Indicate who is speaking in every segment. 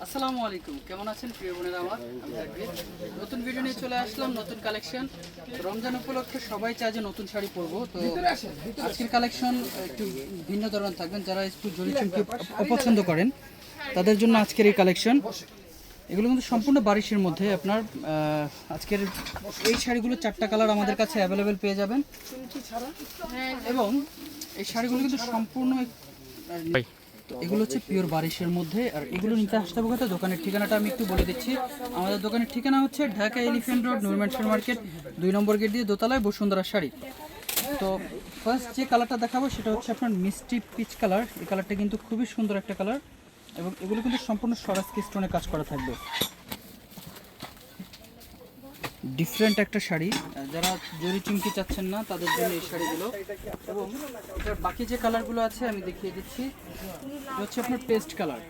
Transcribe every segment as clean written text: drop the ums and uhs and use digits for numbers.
Speaker 1: আসসালামু আলাইকুম, কেমন আছেন প্রিয় বোনেরা আমার? আমি তাকবীর। নতুন ভিডিও নিয়ে চলে আসলাম, নতুন কালেকশন। রমজান উপলক্ষে সবাই চায় যে নতুন শাড়ি পরবো, তো আজকের কালেকশন একটু ভিন্ন ধরনের থাকবেন। যারা একটু জরি চুমকি অপছন্দ করেন তাদের জন্য আজকের এই কালেকশন। এগুলো কিন্তু সম্পূর্ণ বারিশের মধ্যে। আপনার আজকের এই শাড়িগুলো 4টা কালার আমাদের কাছে অ্যাভেলেবেল পেয়ে যাবেন, এবং এই শাড়িগুলো কিন্তু সম্পূর্ণ তো এগুলো হচ্ছে পিওর বারিশের মধ্যে। আর এগুলো নিতে আসতে হবে কোথায়? দোকানের ঠিকানাটা আমি একটু বলে দিচ্ছি। আমাদের দোকানের ঠিকানা হচ্ছে ঢাকা এলিফ্যান্ট রোড, নূর ম্যানশন মার্কেট, 2 নম্বর গেট দিয়ে দোতলায় বসুন্ধরা শাড়ি। তো ফার্স্ট যে কালারটা দেখাবো সেটা হচ্ছে আপনার মিষ্টি পিচ কালার। এই কালারটা কিন্তু খুবই সুন্দর একটা কালার, এবং এগুলো কিন্তু সম্পূর্ণ স্বরাজকি স্টোনে কাজ করা থাকবে। ডিফারেন্ট একটা শাড়ি, যারা জরি চুমকি চাচ্ছেন না তাদের জন্য এই শাড়িগুলো। এবং এটার বাকি যে কালারগুলো আছে আমি দেখিয়ে দিচ্ছি। এটা হচ্ছে আপনার পেস্ট কালার,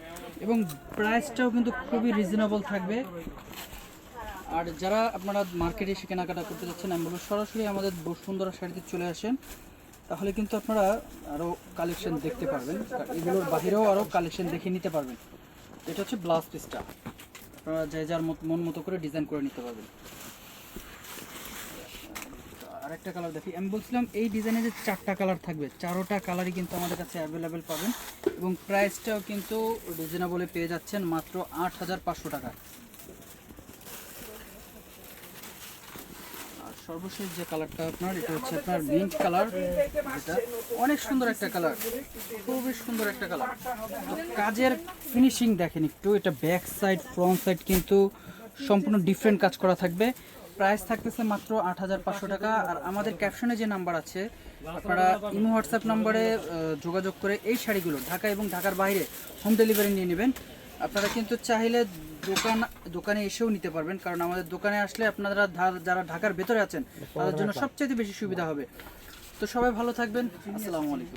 Speaker 1: এবং প্রাইসটাও কিন্তু খুবই রিজনেবল থাকবে। আর যারা আপনারা মার্কেটে এসে কেনাকাটা করতে যাচ্ছেন, আমি বলবো সরাসরি আমাদের বসুন্ধরা শাড়িতে চলে আসেন, তাহলে কিন্তু আপনারা আরও কালেকশন দেখতে পারবেন। এগুলোর বাহিরেও আরও কালেকশন দেখে নিতে পারবেন। এটা হচ্ছে ব্লাউজ পিসটা, আপনারা যে যার মন মতো করে ডিজাইন করে নিতে পারবেন। আরেকটা কালার দেখি, আমি বলছিলাম এই ডিজাইনে যে 4টা কালার থাকবে, 4টা কালারই কিন্তু আমাদের কাছে অ্যাভেলেবেল পাবেন, এবং প্রাইসটাও কিন্তু রিজনেবলে পেয়ে যাচ্ছেন মাত্র 8,500 টাকা। আর সর্বশেষ যে কালারটা আপনার, এটা হচ্ছে আপনার মিন্ট কালার, যেটা অনেক সুন্দর একটা কালার, খুবই সুন্দর একটা কালার। তো কাজের ফিনিশিং দেখেন একটু, এটা ব্যাক সাইড ফ্রন্ট সাইড কিন্তু সম্পূর্ণ ডিফারেন্ট কাজ করা থাকবে। প্রাইস থাকতেছে মাত্র 8,500 টাকা। আর আমাদের ক্যাপশনে যে নাম্বার আছে, আপনারা ইমো হোয়াটসঅ্যাপ নাম্বারে যোগাযোগ করে এই শাড়িগুলো ঢাকা এবং ঢাকার বাইরে হোম ডেলিভারি নিয়ে নেবেন। আপনারা কিন্তু চাইলে দোকানে এসেও নিতে পারবেন, কারণ আমাদের দোকানে আসলে আপনারা যারা ঢাকার ভেতরে আছেন তাদের জন্য সবচেয়ে বেশি সুবিধা হবে। তো সবাই ভালো থাকবেন, আসসালামু আলাইকুম।